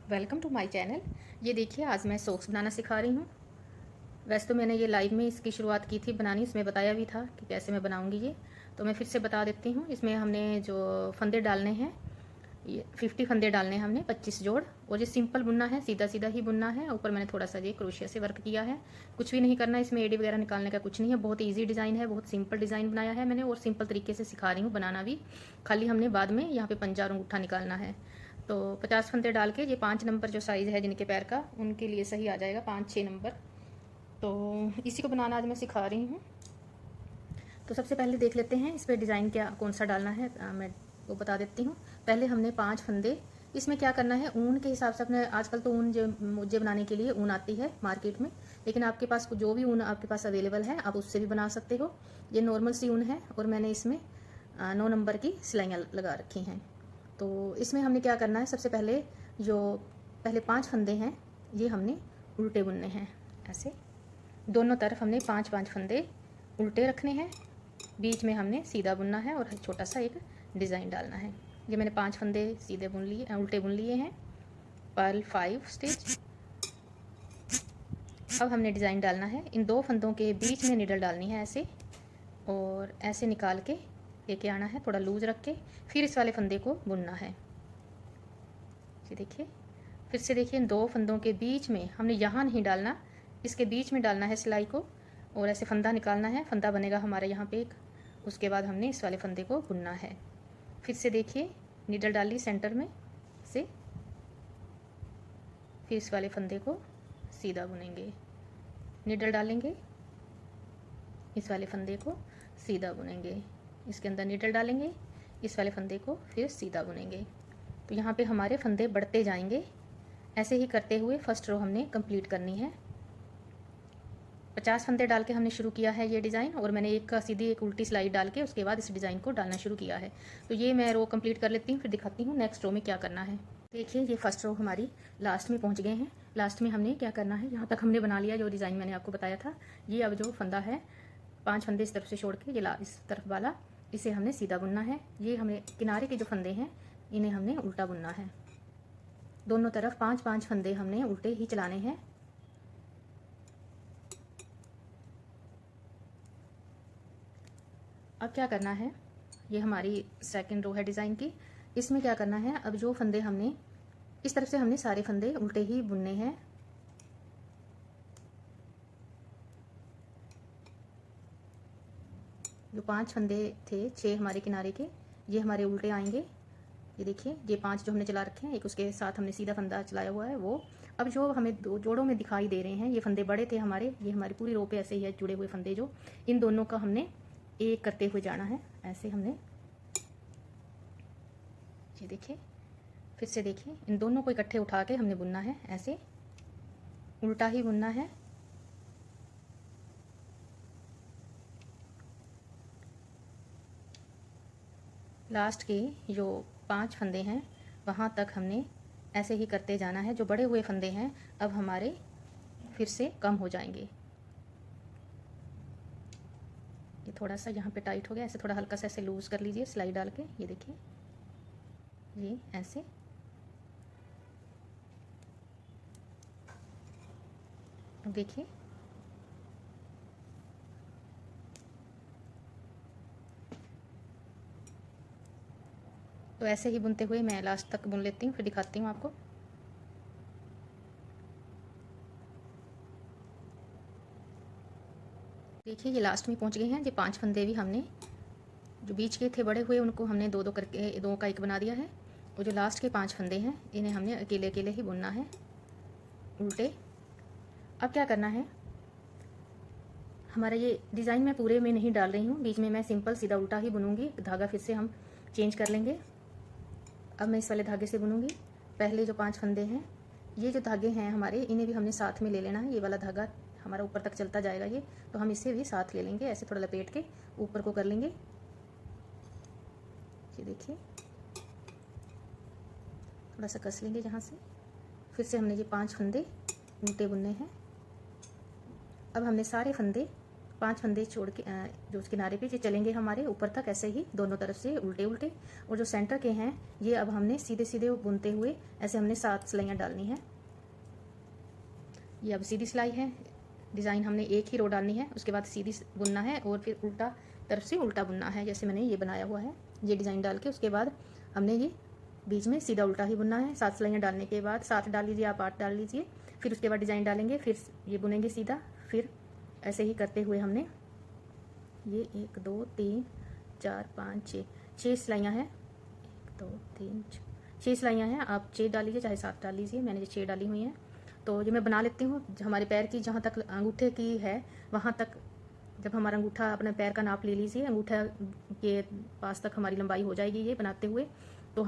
Welcome to my channel. ये देखिए, आज मैं सॉक्स बनाना सिखा रही हूँ। वैसे तो मैंने ये लाइव में इसकी शुरुआत की थी बनानी, इसमें बताया भी था कि कैसे मैं बनाऊँगी ये, तो मैं फिर से बता देती हूँ। इसमें हमने जो फंदे डालने हैं, ये 50 फंदे डालने हैं हमने, 25 जोड़। और ये सिंपल बुनना है, सीधा सीधा ही बुनना है। ऊपर मैंने थोड़ा सा ये क्रोशिया से वर्क किया है, कुछ भी नहीं करना इसमें, एडी वगैरह निकालने का कुछ नहीं है। बहुत ईजी डिज़ाइन है, बहुत सिंपल डिज़ाइन बनाया है मैंने, और सिंपल तरीके से सिखा रही हूँ बनाना भी। खाली हमने बाद में यहाँ पे पंजा और अंगूठा निकालना है। तो 50 फंदे डाल के ये 5 नंबर जो साइज़ है जिनके पैर का, उनके लिए सही आ जाएगा 5-6 नंबर। तो इसी को बनाना आज मैं सिखा रही हूँ। तो सबसे पहले देख लेते हैं इस पर डिज़ाइन क्या कौन सा डालना है, मैं वो बता देती हूँ। पहले हमने 5 फंदे, इसमें क्या करना है, ऊन के हिसाब से अपने, आजकल तो ऊन जो मोजे बनाने के लिए ऊन आती है मार्केट में, लेकिन आपके पास जो भी ऊन आपके पास अवेलेबल है आप उससे भी बना सकते हो। ये नॉर्मल सी ऊन है और मैंने इसमें 9 नंबर की सिलाइयाँ लगा रखी हैं। तो इसमें हमने क्या करना है, सबसे पहले जो पहले 5 फंदे हैं ये हमने उल्टे बुनने हैं। ऐसे दोनों तरफ हमने 5-5 फंदे उल्टे रखने हैं, बीच में हमने सीधा बुनना है और छोटा सा एक डिज़ाइन डालना है। ये मैंने 5 फंदे सीधे बुन लिए, उल्टे बुन लिए हैं, पर्ल 5 स्टिच। अब हमने डिज़ाइन डालना है। इन 2 फंदों के बीच में निडल डालनी है ऐसे, और ऐसे निकाल के लेके आना है, थोड़ा लूज रख के। फिर इस वाले फंदे को बुनना है। ये देखिए, फिर से देखिए, इन 2 फंदों के बीच में हमने यहाँ नहीं डालना, इसके बीच में डालना है सिलाई को, और ऐसे फंदा निकालना है। फंदा बनेगा हमारे यहाँ पे एक, उसके बाद हमने इस वाले फंदे को बुनना है। फिर से देखिए, नीडल डाली सेंटर में से, फिर इस वाले फंदे को सीधा बुनेंगे, नीडल डालेंगे, इस वाले फंदे को सीधा बुनेंगे, इसके अंदर नीडल डालेंगे, इस वाले फंदे को फिर सीधा बुनेंगे। तो यहाँ पे हमारे फंदे बढ़ते जाएंगे। ऐसे ही करते हुए फर्स्ट रो हमने कंप्लीट करनी है। 50 फंदे डाल के हमने शुरू किया है ये डिज़ाइन, और मैंने एक का सीधी एक उल्टी सिलाई डाल के उसके बाद इस डिज़ाइन को डालना शुरू किया है। तो ये मैं रो कंप्लीट कर लेती हूँ, फिर दिखाती हूँ नेक्स्ट रो में क्या करना है। देखिए, ये फर्स्ट रो हमारी लास्ट में पहुँच गए हैं। लास्ट में हमने क्या करना है, यहाँ तक हमने बना लिया जो डिज़ाइन मैंने आपको बताया था। ये अब जो फंदा है, 5 फंदे इस तरफ से छोड़ के ये इस तरफ वाला, इसे हमने सीधा बुनना है। ये हमें किनारे के जो फंदे हैं इन्हें हमने उल्टा बुनना है। दोनों तरफ 5-5 फंदे हमने उल्टे ही चलाने हैं। अब क्या करना है, ये हमारी सेकंड रो है डिज़ाइन की। इसमें क्या करना है, अब जो फंदे हमने इस तरफ से, हमने सारे फंदे उल्टे ही बुनने हैं। जो 5 फंदे थे, 6 हमारे किनारे के, ये हमारे उल्टे आएंगे। ये देखिए, ये 5 जो हमने चला रखे हैं, एक उसके साथ हमने सीधा फंदा चलाया हुआ है वो। अब जो हमें 2 जोड़ों में दिखाई दे रहे हैं, ये फंदे बड़े थे हमारे, ये हमारी पूरी रो पे ऐसे ही है जुड़े हुए फंदे, जो इन दोनों का हमने एक करते हुए जाना है। ऐसे हमने, ये देखिए, फिर से देखिए, इन दोनों को इकट्ठे उठा के हमने बुनना है, ऐसे उल्टा ही बुनना है। लास्ट के जो 5 फंदे हैं वहाँ तक हमने ऐसे ही करते जाना है। जो बड़े हुए फंदे हैं अब हमारे फिर से कम हो जाएंगे। ये थोड़ा सा यहाँ पे टाइट हो गया, ऐसे थोड़ा हल्का सा ऐसे लूज़ कर लीजिए सिलाई डाल के। ये देखिए, ये ऐसे, अब देखिए, तो ऐसे ही बुनते हुए मैं लास्ट तक बुन लेती हूँ, फिर दिखाती हूँ आपको। देखिए, ये लास्ट में पहुँच गए हैं। ये 5 फंदे भी हमने, जो बीच के थे बड़े हुए, उनको हमने 2-2 करके 2 का 1 बना दिया है। और जो लास्ट के 5 फंदे हैं इन्हें हमने अकेले अकेले ही बुनना है, उल्टे। अब क्या करना है, हमारा ये डिज़ाइन मैं पूरे में नहीं डाल रही हूँ, बीच में मैं सिंपल सीधा उल्टा ही बुनूंगी। धागा फिर से हम चेंज कर लेंगे। अब मैं इस वाले धागे से बुनूंगी। पहले जो 5 फंदे हैं, ये जो धागे हैं हमारे, इन्हें भी हमने साथ में ले लेना है। ये वाला धागा हमारा ऊपर तक चलता जाएगा ये, तो हम इसे भी साथ ले लेंगे। ऐसे थोड़ा लपेट के ऊपर को कर लेंगे। ये देखिए, थोड़ा सा कस लेंगे जहाँ से। फिर से हमने ये 5 फंदे उल्टे बुनने हैं। अब हमने सारे फंदे 5 फंदे छोड़ के जो उस किनारे पे ये चलेंगे हमारे ऊपर तक, ऐसे ही दोनों तरफ से उल्टे उल्टे। और जो सेंटर के हैं ये अब हमने सीधे सीधे बुनते हुए ऐसे हमने 7 सिलाइयाँ डालनी है। ये अब सीधी सिलाई है, डिज़ाइन हमने एक ही रो डालनी है, उसके बाद सीधी बुनना है और फिर उल्टा तरफ से उल्टा बुनना है, जैसे मैंने ये बनाया हुआ है। ये डिज़ाइन डाल के उसके बाद हमने ये बीच में सीधा उल्टा ही बुनना है। 7 सिलाइयाँ डालने के बाद 7 डाल लीजिए, आप 8 डाल लीजिए, फिर उसके बाद डिज़ाइन डालेंगे, फिर ये बुनेंगे सीधा। फिर ऐसे ही करते हुए हमने ये 1 2 3 4 5 6 सिलाइयाँ हैं। 1 2 3 6 सिलाइयाँ हैं, आप 6 डाल लीजिए चाहे 7 डाल लीजिए, मैंने ये 6 डाली हुई हैं। तो ये मैं बना लेती हूँ। हमारे पैर की जहाँ तक अंगूठे की है वहाँ तक, जब हमारा अंगूठा अपने पैर का नाप ले लीजिए, अंगूठा के पास तक हमारी लंबाई हो जाएगी ये बनाते हुए, तो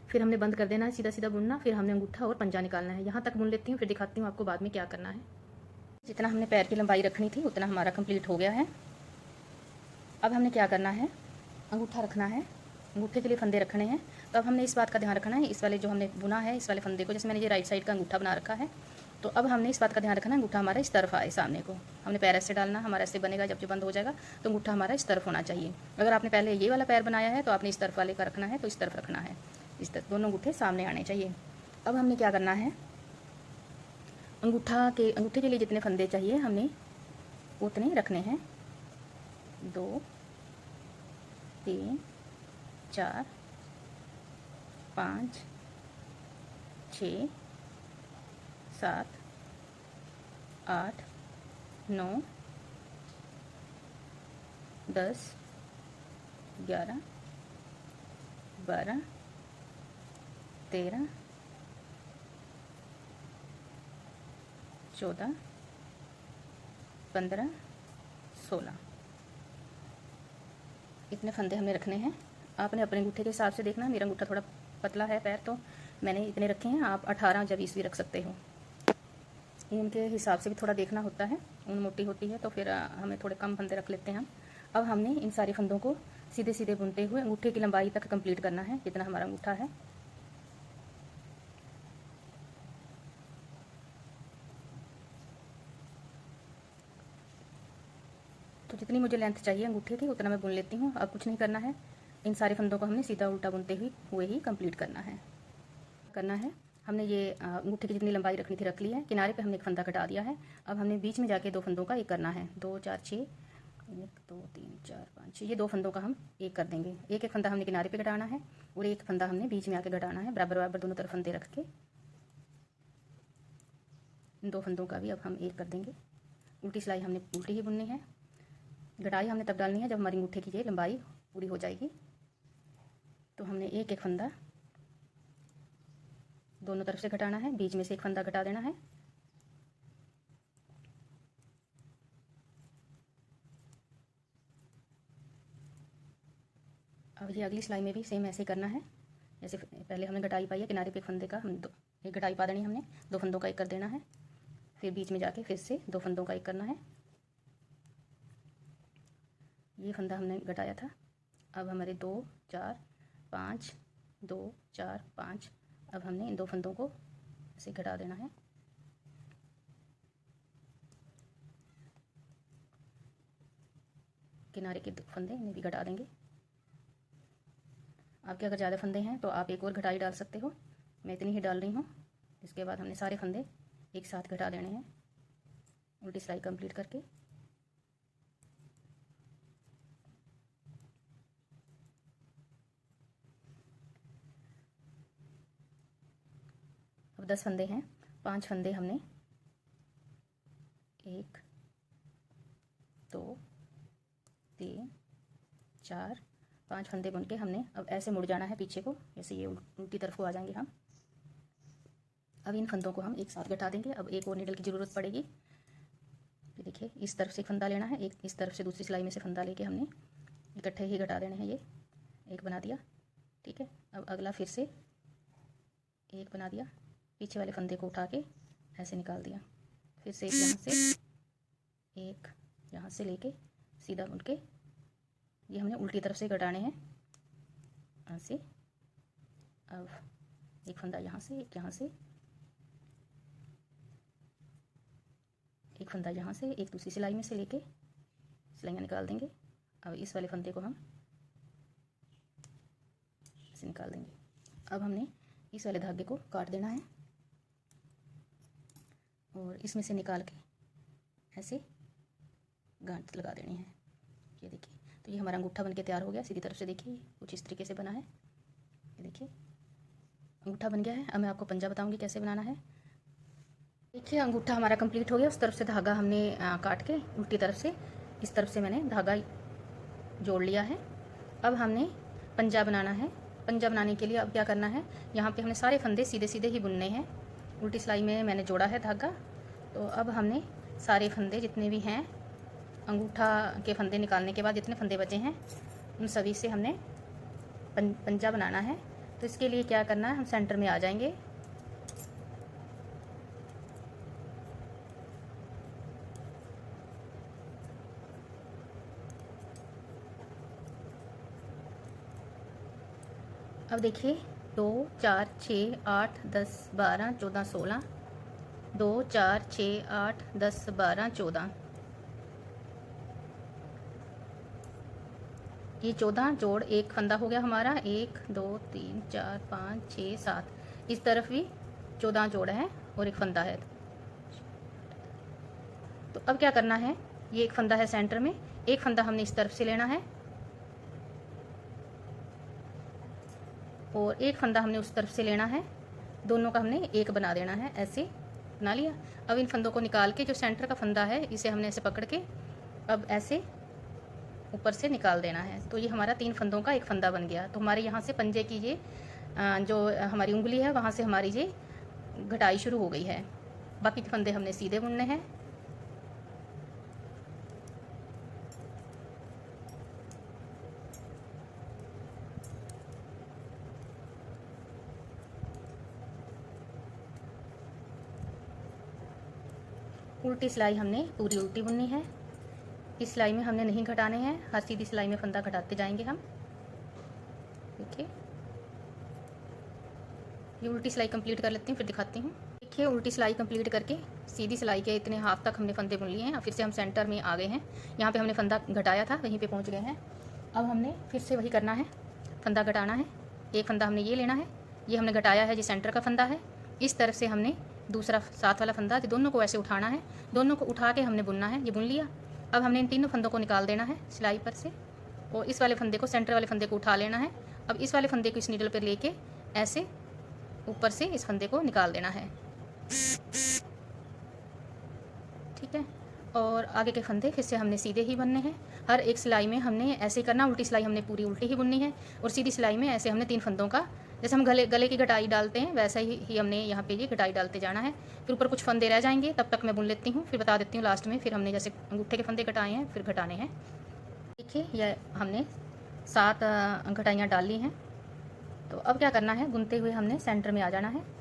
फिर हमने बंद कर देना है, सीधा सीधा बुनना, फिर हमने अंगूठा और पंजा निकालना है। यहाँ तक बुन लेती हूँ, फिर दिखाती हूँ आपको बाद में क्या करना है। जितना हमने पैर की लंबाई रखनी थी उतना हमारा कंप्लीट हो गया है। अब हमने क्या करना है, अंगूठा रखना है, अंगूठे के लिए फंदे रखने हैं। तो अब हमने इस बात का ध्यान रखना है, इस वाले जो हमने बुना है इस वाले फंदे को, जैसे मैंने ये राइट साइड का अंगूठा बना रखा है, तो अब हमने इस बात का ध्यान रखना है अंगूठा हमारा इस तरफ आए, सामने को। हमने पैर ऐसे डालना, हमारा ऐसे बनेगा, जब जो बंद हो जाएगा तो अंगूठा हमारा इस तरफ होना चाहिए। अगर आपने पहले ये वाला पैर बनाया है तो आपने इस तरफ वाले का रखना है, तो इस तरफ रखना है, इस तरफ दोनों अंगूठे सामने आने चाहिए। अब हमने क्या करना है, अंगूठे के लिए जितने फंदे चाहिए हमने उतने रखने हैं। 2 3 4 5 6 7 8 9 10 11 12 13 14 15 16 इतने फंदे हमने रखने हैं। आपने अपने अंगूठे के हिसाब से देखना, मेरा अंगूठा थोड़ा पतला है पैर, तो मैंने इतने रखे हैं। आप 18 या 20 भी रख सकते हो। ऊन के हिसाब से भी थोड़ा देखना होता है, ऊन मोटी होती है तो फिर हमें थोड़े कम फंदे रख लेते हैं हम। अब हमने इन सारे फंदों को सीधे सीधे बुनते हुए अंगूठे की लंबाई तक कंप्लीट करना है, जितना हमारा अंगूठा है। तो जितनी मुझे लेंथ चाहिए अंगूठे की उतना मैं बुन लेती हूँ। अब कुछ नहीं करना है, इन सारे फंदों को हमने सीधा उल्टा बुनते हुए ही कंप्लीट करना है। हमने ये अंगूठे की जितनी लंबाई रखनी थी रख ली है। किनारे पे हमने एक फंदा कटा दिया है। अब हमने बीच में जाके 2 फंदों का एक करना है। 2 4 6 1 2 3 4 5 6, ये 2 फंदों का हम एक कर देंगे। एक एक फंदा हमने किनारे पे घटाना है और एक फंदा हमने बीच में आके घटाना है। बराबर बराबर दोनों तरफ फंदे रख के इन 2 फंदों का भी अब हम एक कर देंगे। उल्टी सिलाई हमने उल्टी ही बुननी है। घटाई हमने तब डालनी है जब हमारी अंगूठे की ये लंबाई पूरी हो जाएगी। तो हमने एक एक फंदा दोनों तरफ से घटाना है, बीच में से एक फंदा घटा देना है। अब ये अगली सिलाई में भी सेम ऐसे ही करना है, जैसे पहले हमने घटाई पाई है। किनारे पे एक फंदे का हम एक घटाई पा देनी है, हमने 2 फंदों का एक कर देना है। फिर बीच में जाके फिर से 2 फंदों का एक करना है। ये फंदा हमने घटाया था। अब हमारे 2 4 5 2 4 5, अब हमने इन 2 फंदों को ऐसे घटा देना है। किनारे के 2 फंदे इन्हें भी घटा देंगे। आपके अगर ज़्यादा फंदे हैं तो आप एक और घटाई डाल सकते हो, मैं इतनी ही डाल रही हूँ। इसके बाद हमने सारे फंदे एक साथ घटा देने हैं उल्टी सिलाई कंप्लीट करके। अब 10 फंदे हैं, 5 फंदे हमने 1 2 3 4 5 फंदे बुन के हमने अब ऐसे मुड़ जाना है पीछे को, जैसे ये उल्टी तरफ को आ जाएंगे हम। अब इन फंदों को हम एक साथ घटा देंगे। अब एक और नीडल की ज़रूरत पड़ेगी। ये देखिए, इस तरफ से एक फंदा लेना है, एक इस तरफ से दूसरी सिलाई में से फंदा लेके हमने इकट्ठे ही घटा देने हैं। ये एक बना दिया, ठीक है। अब अगला फिर से एक बना दिया, पीछे वाले फंदे को उठा के ऐसे निकाल दिया। फिर से एक यहाँ से, एक यहाँ से लेके सीधा बुन के ये हमने उल्टी तरफ से घटाने हैं ऐसे। अब एक फंदा यहाँ से, एक यहाँ से, एक फंदा यहाँ से, एक दूसरी सिलाई में से लेके सिलाइयाँ निकाल देंगे। अब इस वाले फंदे को हम ऐसे निकाल देंगे। अब हमने इस वाले धागे को काट देना है और इसमें से निकाल के ऐसे गांठ लगा देनी है। ये देखिए, तो ये हमारा अंगूठा बनके तैयार हो गया। सीधी तरफ से देखिए कुछ इस तरीके से बना है। ये देखिए अंगूठा बन गया है। अब मैं आपको पंजा बताऊंगी कैसे बनाना है। देखिए अंगूठा हमारा कंप्लीट हो गया। उस तरफ से धागा हमने काट के उल्टी तरफ से इस तरफ से मैंने धागा जोड़ लिया है। अब हमने पंजा बनाना है। पंजा बनाने के लिए अब क्या करना है, यहाँ पे हमने सारे फंदे सीधे सीधे ही बुनने हैं। उल्टी सिलाई में मैंने जोड़ा है धागा। तो अब हमने सारे फंदे जितने भी हैं, अंगूठा के फंदे निकालने के बाद जितने फंदे बचे हैं उन सभी से हमने पंजा बनाना है। तो इसके लिए क्या करना है, हम सेंटर में आ जाएंगे। अब देखिए 2 4 6 8 10 12 14 16, 2 4 6 8 10 12 14, ये 14 जोड़ एक फंदा हो गया हमारा। 1 2 3 4 5 6 7, इस तरफ भी 14 जोड़ है और एक फंदा है। तो अब क्या करना है, ये एक फंदा है सेंटर में, एक फंदा हमने इस तरफ से लेना है और एक फंदा हमने उस तरफ से लेना है। दोनों का हमने एक बना देना है। ऐसे बना लिया। अब इन फंदों को निकाल के जो सेंटर का फंदा है इसे हमने ऐसे पकड़ के अब ऐसे ऊपर से निकाल देना है। तो ये हमारा 3 फंदों का एक फंदा बन गया। तो हमारे यहाँ से पंजे की ये जो हमारी उंगली है वहाँ से हमारी ये घटाई शुरू हो गई है। बाकी के फंदे हमने सीधे बुनने हैं। उल्टी सिलाई हमने पूरी उल्टी बुननी है। इस सिलाई में हमने नहीं घटाने हैं, हर सीधी सिलाई में फंदा घटाते जाएंगे हम। देखिए ये उल्टी सिलाई कंप्लीट कर लेती हूँ, फिर दिखाती हूँ। देखिए उल्टी सिलाई कंप्लीट करके सीधी सिलाई के इतने हाफ तक हमने फंदे बुन लिए हैं। फिर से हम सेंटर में आ गए हैं। यहाँ पे हमने फंदा घटाया था, वहीं पे पहुँच गए हैं। अब हमने फिर से वही करना है, फंदा घटाना है। एक फंदा हमने ये लेना है, ये हमने घटाया है, ये सेंटर का फंदा है। इस तरफ से हमने दूसरा साथ वाला फंदा, दोनों को ऐसे उठाना है, दोनों को उठा के हमने बुनना है। ये बुन लिया। अब हमने इन तीनों फंदों को निकाल देना है सिलाई पर से और इस वाले फंदे को, सेंटर वाले फंदे को उठा लेना है। अब इस वाले फंदे को इस नीडल पर लेके ऐसे ऊपर से इस फंदे को निकाल देना है। ठीक है। और आगे के फंदे फिर से हमने सीधे ही बनने हैं। हर एक सिलाई में हमने ऐसे ही करना। उल्टी सिलाई हमने पूरी उल्टी ही बुननी है और सीधी सिलाई में ऐसे हमने 3 फंदों का, जैसे हम गले की घटाई डालते हैं वैसा ही हमने यहाँ पे ये घटाई डालते जाना है। फिर ऊपर कुछ फंदे रह जाएंगे, तब तक मैं बुन लेती हूँ, फिर बता देती हूँ लास्ट में। फिर हमने जैसे अंगूठे के फंदे घटाए हैं फिर घटाने हैं। देखिए यह हमने 7 घटाइयाँ डाल ली हैं। तो अब क्या करना है, बुनते हुए हमने सेंटर में आ जाना है।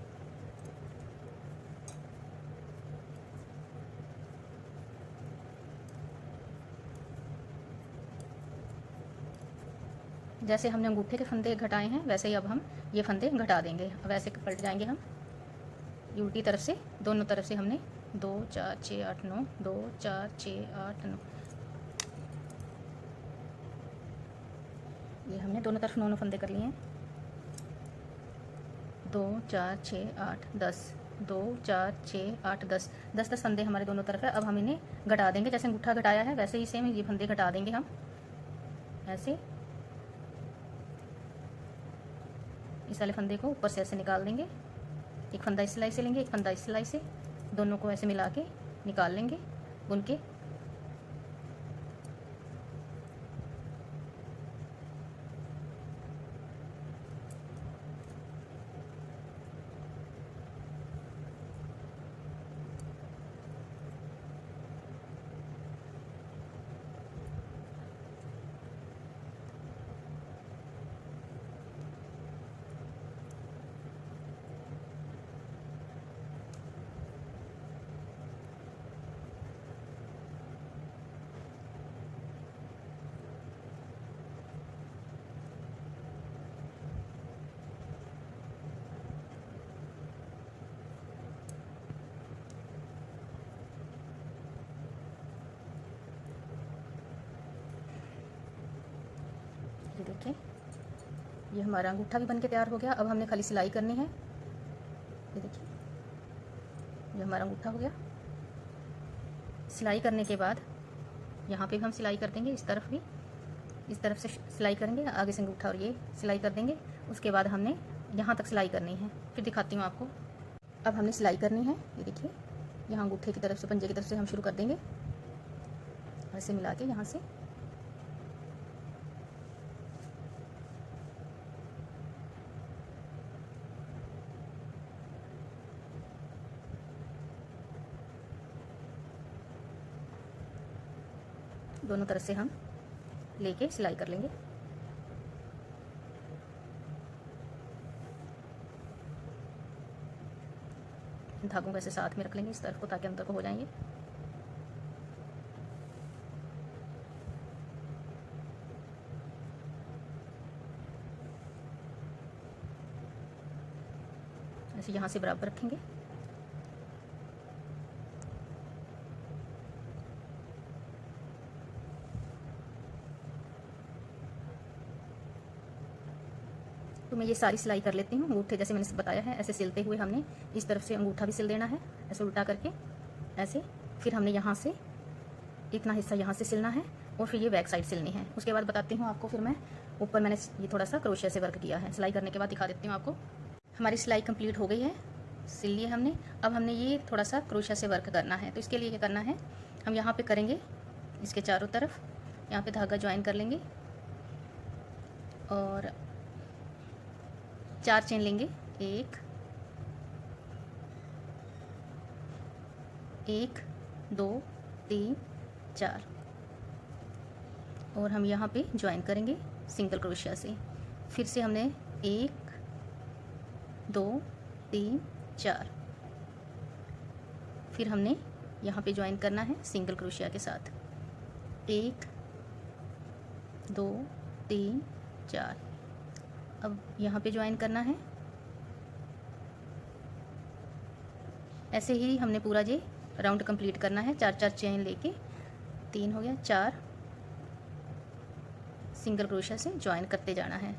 जैसे हमने अंगूठे के फंदे घटाए हैं वैसे ही अब हम ये फंदे घटा देंगे। अब ऐसे पलट जाएंगे हम, ये उल्टी तरफ से, दोनों तरफ से हमने 2 4 6 8 9, 2 4 6 8 9, ये हमने दोनों तरफ 9 फंदे कर लिए हैं। 2 4 6 8 10, 2 4 6 8 10, 10 फंदे हमारे दोनों तरफ है। अब हम इन्हें घटा देंगे, जैसे अंगूठा घटाया है वैसे ही सेम ये फंदे घटा देंगे हम। ऐसे इस वाले फंदे को ऊपर से ऐसे निकाल देंगे। एक फंदा इस सिलाई से लेंगे, एक फंदा इस सिलाई से, दोनों को ऐसे मिला के निकाल लेंगे बुन के। देखिए ये हमारा अंगूठा भी बन के तैयार हो गया। अब हमने खाली सिलाई करनी है। ये देखिए ये हमारा अंगूठा हो गया। सिलाई करने के बाद यहाँ पे भी हम सिलाई कर देंगे, इस तरफ भी, इस तरफ से सिलाई करेंगे, आगे से अंगूठा और ये सिलाई कर देंगे। उसके बाद हमने यहाँ तक सिलाई करनी है, फिर दिखाती हूँ आपको। अब हमने सिलाई करनी है। ये देखिए यहाँ अंगूठे की तरफ से, पंजे की तरफ से हम शुरू कर देंगे, ऐसे मिला के यहाँ से दोनों तरफ से हम लेके सिलाई कर लेंगे। धागों को ऐसे साथ में रख लेंगे इस तरफ को, ताकि अंदर को हो जाएंगे। ऐसे यहाँ से बराबर रखेंगे। तो मैं ये सारी सिलाई कर लेती हूँ। अंगूठे जैसे मैंने बताया है, ऐसे सिलते हुए हमने इस तरफ से अंगूठा भी सिल देना है, ऐसे उल्टा करके ऐसे। फिर हमने यहाँ से इतना हिस्सा यहाँ से सिलना है और फिर ये बैक साइड सिलनी है। उसके बाद बताती हूँ आपको। फिर मैं ऊपर मैंने ये थोड़ा सा क्रोशिया से वर्क किया है, सिलाई करने के बाद दिखा देती हूँ आपको। हमारी सिलाई कंप्लीट हो गई है, सिल ली हमने। अब हमने ये थोड़ा सा क्रोशिया से वर्क करना है। तो इसके लिए क्या करना है, हम यहाँ पे करेंगे इसके चारों तरफ, यहाँ पे धागा ज्वाइन कर लेंगे और 4 चेन लेंगे। 1 2 3 4 और हम यहाँ पे ज्वाइन करेंगे सिंगल क्रोशिया से। फिर से हमने 1 2 3 4, फिर हमने यहाँ पे ज्वाइन करना है सिंगल क्रोशिया के साथ। 1 2 3 4, अब यहाँ पे ज्वाइन करना है। ऐसे ही हमने पूरा ये राउंड कंप्लीट करना है। 4 चेन लेके 3 हो गया, 4 सिंगल क्रोशिया से ज्वाइन करते जाना है।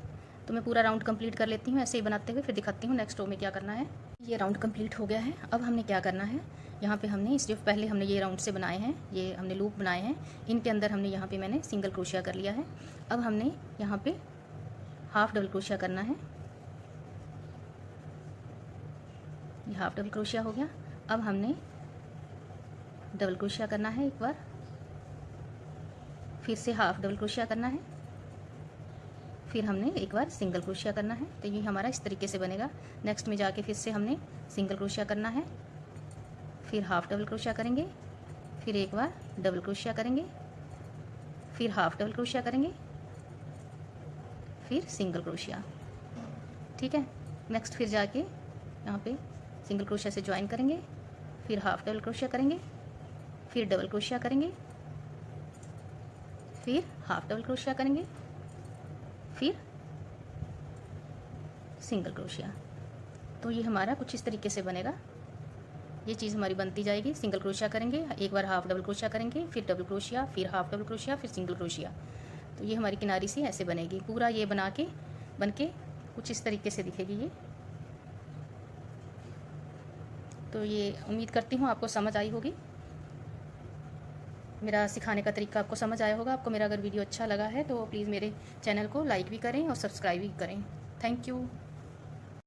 तो मैं पूरा राउंड कंप्लीट कर लेती हूँ ऐसे ही बनाते हुए, फिर दिखाती हूँ नेक्स्ट रो में क्या करना है। ये राउंड कंप्लीट हो गया है। अब हमने क्या करना है, यहाँ पे हमने इस जो पहले हमने ये राउंड से बनाए हैं, ये हमने लूप बनाए हैं, इनके अंदर हमने यहाँ पे मैंने सिंगल क्रोशिया कर लिया है। अब हमने यहाँ पे हाफ डबल क्रोशिया करना है। ये हाफ डबल क्रोशिया हो गया। अब हमने डबल क्रोशिया करना है एक बार, फिर से हाफ डबल क्रोशिया करना है, फिर हमने एक बार सिंगल क्रोशिया करना है। तो ये हमारा इस तरीके से बनेगा। नेक्स्ट में जाके फिर से हमने सिंगल क्रोशिया करना है, फिर हाफ डबल क्रोशिया करेंगे, फिर एक बार डबल क्रोशिया करेंगे, फिर हाफ डबल क्रोशिया करेंगे, फिर सिंगल क्रोशिया। ठीक है। नेक्स्ट फिर जाके यहाँ पे सिंगल क्रोशिया से ज्वाइन करेंगे, फिर हाफ डबल क्रोशिया करेंगे, फिर डबल क्रोशिया करेंगे, फिर हाफ डबल क्रोशिया करेंगे, फिर सिंगल क्रोशिया। तो ये हमारा कुछ इस तरीके से बनेगा। ये चीज़ हमारी बनती जाएगी। सिंगल क्रोशिया करेंगे, एक बार हाफ डबल क्रोशिया करेंगे, फिर डबल क्रोशिया, फिर हाफ डबल क्रोशिया, फिर सिंगल क्रोशिया। तो ये हमारी किनारी सी ऐसे बनेगी। पूरा ये बन के कुछ इस तरीके से दिखेगी ये। तो ये उम्मीद करती हूँ आपको समझ आई होगी, मेरा सिखाने का तरीका आपको समझ आया होगा। आपको मेरा अगर वीडियो अच्छा लगा है तो प्लीज़ मेरे चैनल को लाइक भी करें और सब्सक्राइब भी करें। Thank you.